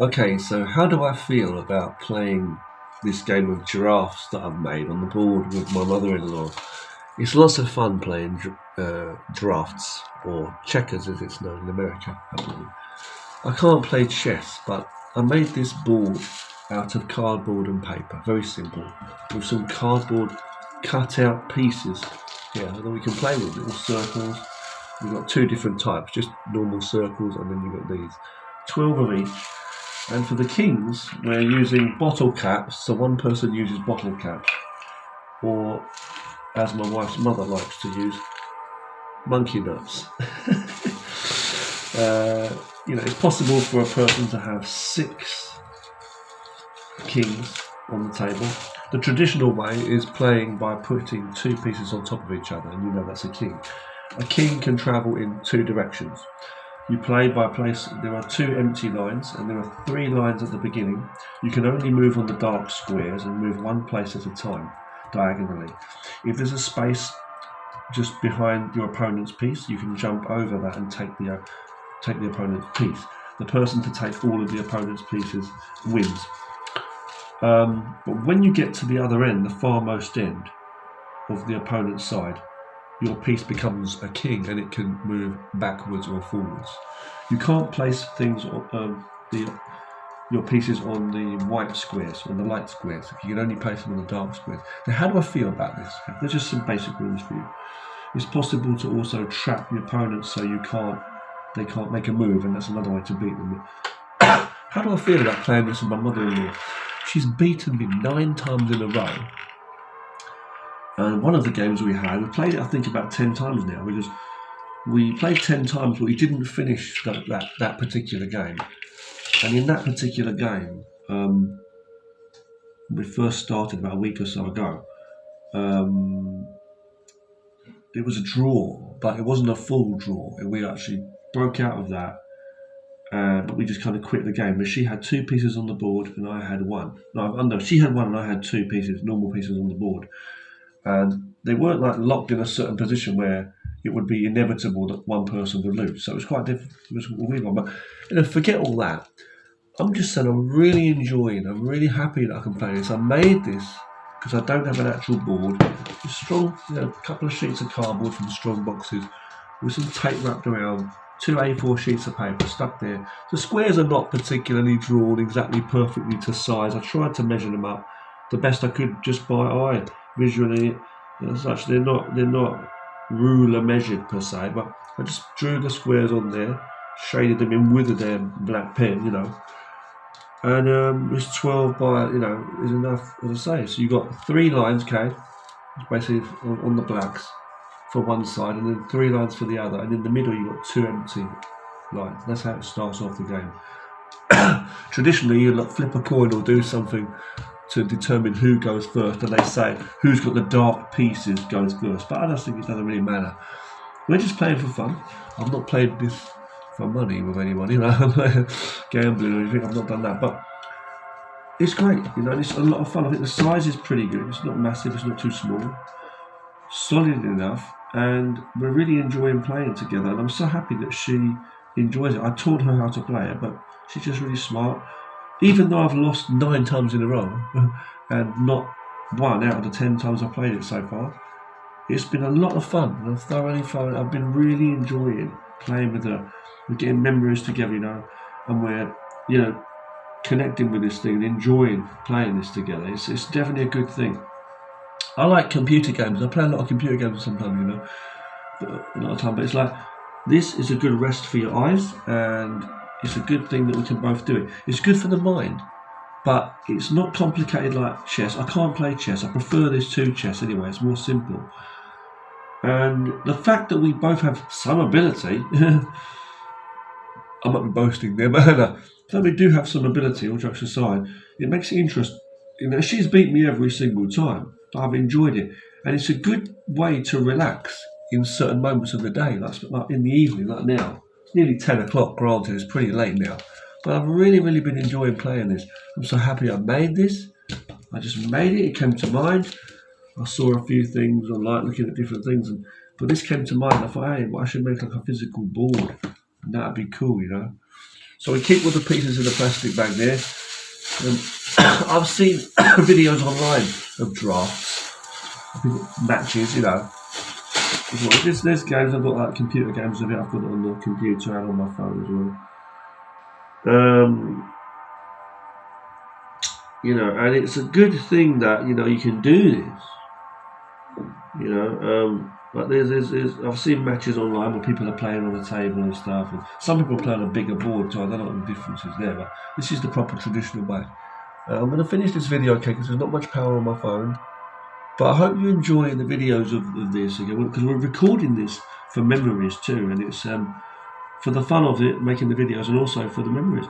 Okay, so how do I feel about playing this game of giraffes that I've made on the board with my mother-in-law? It's lots of fun playing drafts, or checkers as it's known in America, I believe. I can't play chess, but I made this board out of cardboard and paper, very simple, with some cardboard cut out pieces here that we can play with, little circles. We've got two different types, just normal circles, and then you've got these, 12 of each. And for the kings, we're using bottle caps, so one person uses bottle caps, or as my wife's mother likes to use, monkey nuts. It's possible for a person to have 6 kings on the table. The traditional way is playing by putting 2 pieces on top of each other, and that's a king. A king can travel in 2 directions. You play by place. There are 2 empty lines, and there are 3 lines at the beginning. You can only move on the dark squares and move one place at a time, diagonally. If there's a space just behind your opponent's piece, you can jump over that and take the opponent's piece. The person to take all of the opponent's pieces wins. But when you get to the other end, the farmost end of the opponent's side, your piece becomes a king and it can move backwards or forwards. You can't place things your pieces on the white squares, on the light squares. You can only place them on the dark squares. Now, how do I feel about this? There's just some basic rules for you. It's possible to also trap your opponents so they can't make a move, and that's another way to beat them. How do I feel about playing this with my mother-in-law? She's beaten me 9 times in a row. And one of the games we played it I think about 10 times now, because we played 10 times but we didn't finish that particular game. And in that particular game, we first started about a week or so ago, it was a draw, but it wasn't a full draw. We actually broke out of that, but we just kind of quit the game. But she had 2 pieces on the board and I had 1. No, she had 1 and I had 2 pieces, normal pieces on the board. And they weren't like locked in a certain position where it would be inevitable that one person would lose. So it was quite difficult. It was a weird one. But forget all that. I'm just saying I'm really happy that I can play this. I made this because I don't have an actual board. It's strong, a couple of sheets of cardboard from strong boxes with some tape wrapped around, 2 A4 sheets of paper stuck there. The squares are not particularly drawn exactly perfectly to size. I tried to measure them up the best I could just by eye. Visually, as such, they're not ruler measured per se, but I just drew the squares on there, shaded them in with a damn black pen, and it's 12 by, is enough, as I say. So you've got 3 lines, okay, basically on the blacks for one side, and then 3 lines for the other, and in the middle you've got 2 empty lines. That's how it starts off the game. Traditionally, you flip a coin or do something to determine who goes first, and they say who's got the dark pieces goes first, but I don't think it doesn't really matter. We're just playing for fun. I've not played this for money with anyone, gambling or anything. I've not done that, but it's great, it's a lot of fun. I think the size is pretty good. It's not massive, it's not too small, solid enough, and we're really enjoying playing together, and I'm so happy that she enjoys it. I taught her how to play it, but she's just really smart. Even though I've lost 9 times in a row, and not 1 out of the 10 times I've played it so far, it's been a lot of fun, and I've thoroughly found I've been really enjoying playing with her. We're getting memories together, and we're, connecting with this thing and enjoying playing this together. It's definitely a good thing. I like computer games. I play a lot of computer games sometimes, a lot of time, but it's like, this is a good rest for your eyes, and it's a good thing that we can both do it. It's good for the mind, but it's not complicated like chess. I can't play chess. I prefer this to chess anyway. It's more simple. And the fact that we both have some ability, I might be boasting there, but that we do have some ability, all jokes aside, it makes it interesting. She's beat me every single time, but I've enjoyed it. And it's a good way to relax in certain moments of the day, like in the evening, like now. It's nearly 10 o'clock, granted, it's pretty late now. But I've really been enjoying playing this. I'm so happy I made this. I just made it, it came to mind. I saw a few things online, looking at different things, but this came to mind. I thought, hey, I should make like a physical board, and that'd be cool, So we keep all the pieces in the plastic bag there. I've seen videos online of drafts, matches, you know. There's games, I've got like computer games of it, I've got it on the computer and on my phone as well. You know, and it's a good thing that, you know, you can do this. You know, but there's I've seen matches online where people are playing on a table and stuff, and some people play on a bigger board, so I don't know what the difference is there, but this is the proper traditional way. I'm going to finish this video, okay, because there's not much power on my phone, but I hope you enjoy the videos of this again, because we're recording this for memories too, and it's for the fun of it, making the videos, and also for the memories.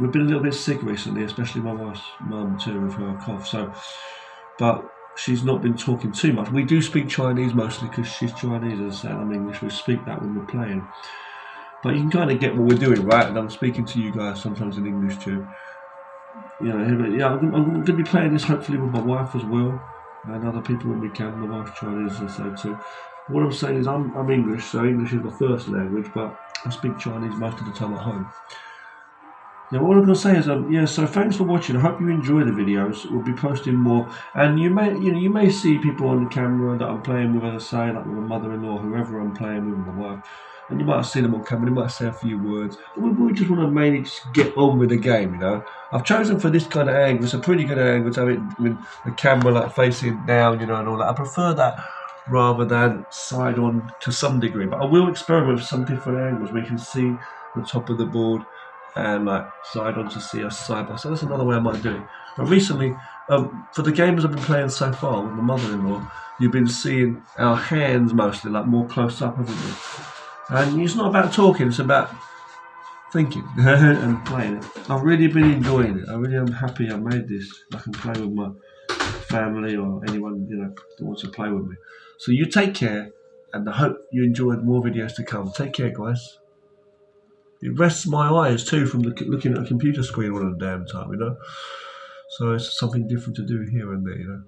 We've been a little bit sick recently, especially my wife's mum too, with her cough, so, but she's not been talking too much. We do speak Chinese mostly because she's Chinese, as I said, I'm English. We speak that when we're playing. But you can kind of get what we're doing, right? And I'm speaking to you guys sometimes in English too. You know, yeah, I'm going to be playing this hopefully with my wife as well, and other people when we can. My wife's Chinese, as I say too. What I'm saying is I'm English, so English is my first language, but I speak Chinese most of the time at home. Yeah, what I'm going to say is, yeah. So thanks for watching. I hope you enjoy the videos. We'll be posting more, and you may see people on the camera that I'm playing with, as I say, like with my mother-in-law, whoever I'm playing with, my wife, and you might have seen them on camera. They might say a few words. But we just want to mainly just get on with the game, you know. I've chosen for this kind of angle. It's a pretty good angle to have it with the camera like facing down, you know, and all that. I prefer that rather than side on to some degree. But I will experiment with some different angles where you can see the top of the board and like side on to see us side by side. That's another way I might do it. But recently, for the games I've been playing so far with my mother-in-law, you've been seeing our hands mostly, like more close up, haven't you? And it's not about talking, it's about thinking and playing it. I've really been enjoying it. I really am happy I made this. I can play with my family or anyone, you know, that wants to play with me. So you take care, and I hope you enjoyed more videos to come. Take care, guys. It rests my eyes too from looking at a computer screen all the damn time, you know. So it's something different to do here and there, you know.